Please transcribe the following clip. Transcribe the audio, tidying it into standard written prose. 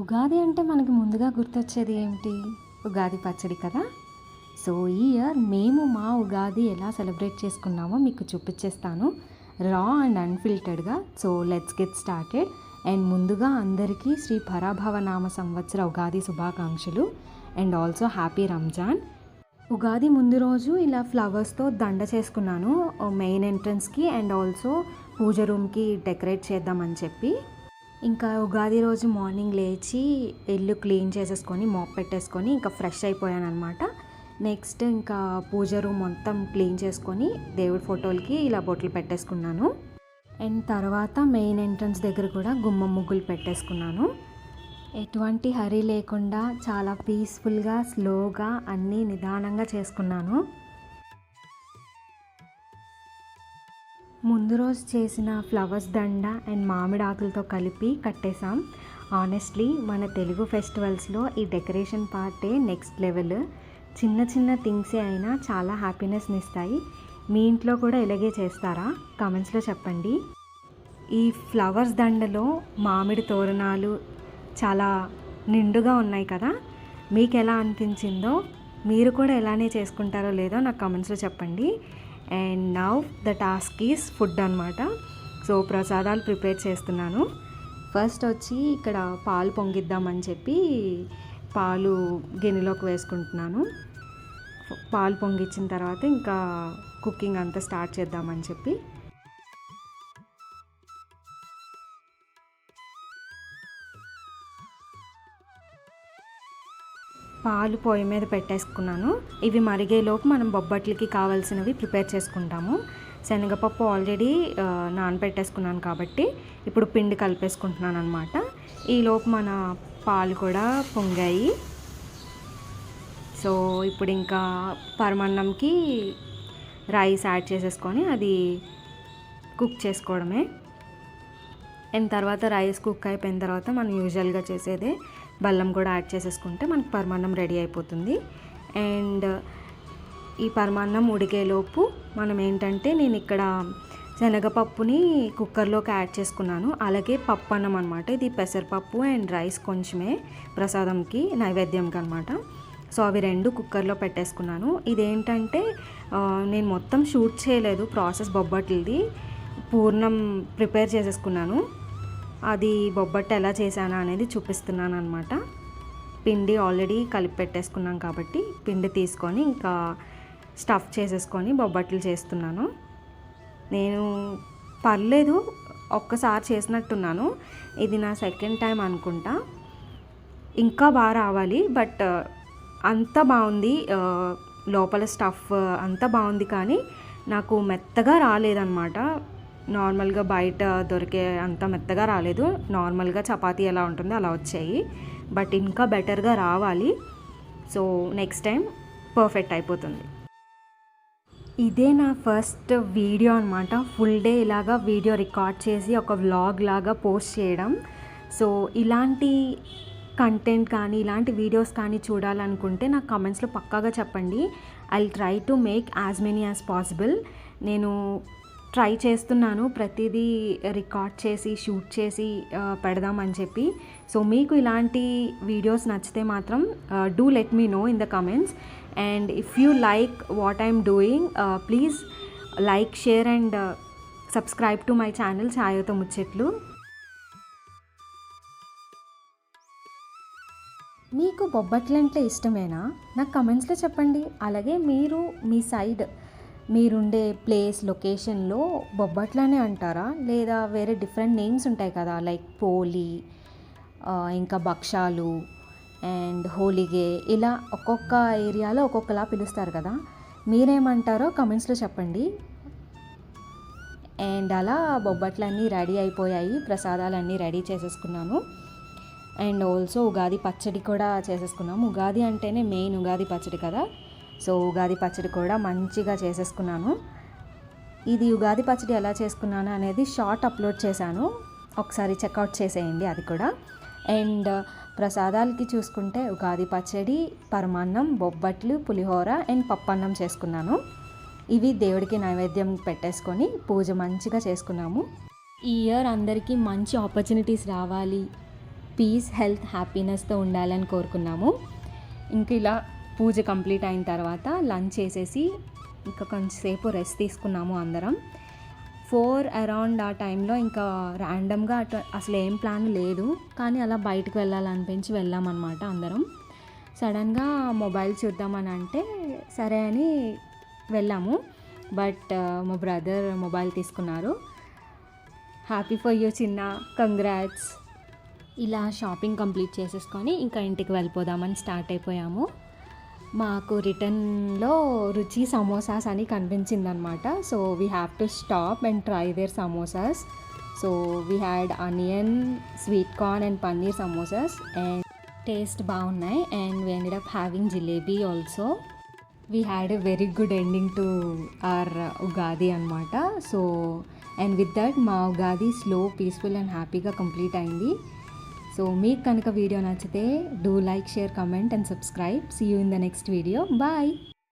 ఉగాది అంటే మనకి ముందుగా గుర్తొచ్చేది ఏమిటి? ఉగాది పచ్చడి కదా! సో, ఈ ఇయర్ మేము మా ఉగాది ఎలా సెలబ్రేట్ చేసుకున్నామో మీకు చూపిచ్చేస్తాను. రా అండ్ అన్‌ఫిల్టర్డ్‌గా. So, let's get started. And ముందుగా అందరికీ శ్రీ పరాభవ నామ సంవత్సర ఉగాది శుభాకాంక్షలు and also happy Ramzan. Ugadi ముందు రోజు ఇలా ఫ్లవర్స్‌తో దండ చేసుకున్నాను. మెయిన్ ఎంట్రన్స్‌కి అండ్ ఆల్సో పూజ రూమ్‌కి డెకరేట్ చేద్దామని చెప్పి. ఇంకా ఉగాది రోజు మార్నింగ్ లేచి ఇల్లు క్లీన్ చేసేసుకొని మాప్ పెట్టేసుకొని ఇంకా ఫ్రెష్ అయిపోయానమాట. నెక్స్ట్ ఇంకా పూజ రూమ్ మొత్తం క్లీన్ చేసుకొని దేవుడి ఫోటోలకి ఇలా బొట్లు పెట్టేసుకున్నాను. అండ్ తర్వాత మెయిన్ ఎంట్రన్స్ దగ్గర కూడా గుమ్మం ముగ్గులు పెట్టేసుకున్నాను. ఎటువంటి హరీ లేకుండా చాలా పీస్ఫుల్గా స్లోగా అన్నీ నిదానంగా చేసుకున్నాను. ముందు రోజు చేసిన ఫ్లవర్స్ దండ అండ్ మామిడి ఆకులతో కలిపి కట్టేసాం. ఆనెస్ట్లీ మన తెలుగు ఫెస్టివల్స్లో ఈ డెకరేషన్ పార్టే నెక్స్ట్ లెవెల్. చిన్న చిన్న థింగ్సే అయినా చాలా హ్యాపీనెస్ని ఇస్తాయి. మీ ఇంట్లో కూడా ఇలాగే చేస్తారా? కామెంట్స్లో చెప్పండి. ఈ ఫ్లవర్స్ దండలో మామిడి తోరణాలు చాలా నిండుగా ఉన్నాయి కదా, మీకు ఎలా అనిపించిందో, మీరు కూడా ఎలానే చేసుకుంటారో లేదో నాకు కామెంట్స్లో చెప్పండి. And now the task is food అనమాట. సో ప్రసాదాలు ప్రిపేర్ చేస్తున్నాను. ఫస్ట్ వచ్చి ఇక్కడ పాలు పొంగిద్దామని చెప్పి పాలు గిన్నెలోకి వేసుకుంటున్నాను. పాలు పొంగిచ్చిన తర్వాత ఇంకా కుకింగ్ అంతా స్టార్ట్ చేద్దామని చెప్పి పాలు పొయ్యి మీద పెట్టేసుకున్నాను. ఇవి మరిగేలోపు మనం బొబ్బట్లకి కావాల్సినవి ప్రిపేర్ చేసుకుంటాము. శనగపప్పు ఆల్రెడీ నానబెట్టేసుకున్నాను కాబట్టి ఇప్పుడు పిండి కలిపేసుకుంటున్నాను అనమాట. ఈలోపు మన పాలు కూడా పొంగాయి. సో ఇప్పుడు ఇంకా పరమాన్నంకి రైస్ యాడ్ చేసేసుకొని అది కుక్ చేసుకోవడమే. అండ్ తర్వాత రైస్ కుక్ అయిపోయిన తర్వాత మనం యూజువల్గా చేసేదే బెల్లం కూడా యాడ్ చేసేసుకుంటే మనకు పరమాన్నం రెడీ అయిపోతుంది. అండ్ ఈ పరమాన్నం ఉడికేలోపు మనం ఏంటంటే నేను ఇక్కడ శనగపప్పుని కుక్కర్లోకి యాడ్ చేసుకున్నాను. అలాగే పప్పు అన్నం అనమాట. ఇది పెసరపప్పు అండ్ రైస్ కొంచెమే ప్రసాదంకి నైవేద్యంకి అనమాట. సో అవి రెండు కుక్కర్లో పెట్టేసుకున్నాను. ఇదేంటంటే నేను మొత్తం షూట్ చేయలేదు ప్రాసెస్ బొబ్బట్లది. పూర్ణం ప్రిపేర్ చేసేసుకున్నాను. అది బొబ్బట్టు ఎలా చేశానా అనేది చూపిస్తున్నాను అనమాట. పిండి ఆల్రెడీ కలిపి పెట్టేసుకున్నాం కాబట్టి పిండి తీసుకొని ఇంకా స్టఫ్ చేసేసుకొని బొబ్బట్లు చేస్తున్నాను. నేను పర్లేదు ఒక్కసారి చేసినట్టున్నాను. ఇది నా సెకండ్ టైం అనుకుంటా. ఇంకా బాగా రావాలి, బట్ అంత బాగుంది. లోపల స్టఫ్ అంతా బాగుంది కానీ నాకు మెత్తగా రాలేదన్నమాట. నార్మల్గా బయట దొరికే అంత మెత్తగా రాలేదు. నార్మల్గా చపాతీ ఎలా ఉంటుందో అలా వచ్చాయి. బట్ ఇంకా బెటర్గా రావాలి. సో నెక్స్ట్ టైం పర్ఫెక్ట్ అయిపోతుంది. ఇదే నా ఫస్ట్ వీడియో అనమాట. ఫుల్ డే ఇలాగా వీడియో రికార్డ్ చేసి ఒక వ్లాగ్ లాగా పోస్ట్ చేయడం. సో ఇలాంటి కంటెంట్ కానీ ఇలాంటి వీడియోస్ కానీ చూడాలనుకుంటే నాకు కామెంట్స్లో పక్కాగా చెప్పండి. I will try to make as many as possible. నేను ట్రై చేస్తున్నాను ప్రతిదీ రికార్డ్ చేసి షూట్ చేసి పెడదామని చెప్పి. సో మీకు ఇలాంటి వీడియోస్ నచ్చితే మాత్రం do let me know in the comments. And if you like what I'm doing please like, share and subscribe to my channel ఛాయతో ముచ్చట్లు. మీకు బొబ్బట్లంటే ఇష్టమేనా? నాకు కమెంట్స్లో చెప్పండి. అలాగే మీరు మీ సైడ్ మీరుండే ప్లేస్ లొకేషన్లో బొబ్బట్లనే అంటారా, లేదా వేరే డిఫరెంట్ నేమ్స్ ఉంటాయి కదా, లైక్ పోలి, ఇంకా భక్షాలు అండ్ హోలిగే, ఇలా ఒక్కొక్క ఏరియాలో ఒక్కొక్కలా పిలుస్తారు కదా, మీరేమంటారో కమెంట్స్లో చెప్పండి. అండ్ అలా బొబ్బట్లన్నీ రెడీ అయిపోయాయి. ప్రసాదాలన్నీ రెడీ చేసేసుకున్నాను. అండ్ ఆల్సో ఉగాది పచ్చడి కూడా చేసేసుకున్నాము. ఉగాది అంటేనే మెయిన్ ఉగాది పచ్చడి కదా. సో ఉగాది పచ్చడి కూడా మంచిగా చేసేసుకున్నాను. ఇది ఉగాది పచ్చడి ఎలా చేసుకున్నాను అనేది షార్ట్ అప్లోడ్ చేశాను, ఒకసారి చెక్అవుట్ చేసేయండి అది కూడా. అండ్ ప్రసాదాలకి చూసుకుంటే ఉగాది పచ్చడి, పరమాన్నం, బొబ్బట్లు, పులిహోర అండ్ పప్పన్నం చేసుకున్నాను. ఇవి దేవుడికి నైవేద్యం పెట్టేసుకొని పూజ మంచిగా చేసుకున్నాము. ఈ ఇయర్ అందరికీ మంచి ఆపర్చునిటీస్ రావాలి. పీస్, హెల్త్, హ్యాపీనెస్తో ఉండాలని కోరుకున్నాము. ఇంక ఇలా పూజ కంప్లీట్ అయిన తర్వాత లంచ్ చేసేసి ఇంకా కొంచెంసేపు రెస్ట్ తీసుకున్నాము అందరం. 4 అరౌండ్ ఆ టైంలో ఇంకా ర్యాండమ్గా అసలు ఏం ప్లాన్ లేదు, కానీ అలా బయటకు వెళ్ళాలనిపించి వెళ్ళామన్నమాట అందరం. సడన్గా మొబైల్ చూద్దామని అంటే సరే అని వెళ్ళాము. బట్ మా బ్రదర్ మొబైల్ తీసుకున్నారు. హ్యాపీ ఫర్ యూ చిన్న, కంగ్రాట్స్. ఇలా షాపింగ్ కంప్లీట్ చేసేసుకొని ఇంకా ఇంటికి వెళ్ళిపోదామని స్టార్ట్ అయిపోయాము. మాకు రిటర్న్లో రుచి సమోసాస్ అని కనిపించిందనమాట. So we have to stop and try their samosas. So we had onion, sweet corn and paneer samosas and taste బాగున్నాయి. And we ended up having jalebi also. We had a very good ending to our Ugadi అనమాట. So and with that మా Ugadi slow, peaceful and హ్యాపీగా complete అయింది. So మీకు కనుక video నచ్చితే do like, share, comment and subscribe. See you in the next video. Bye.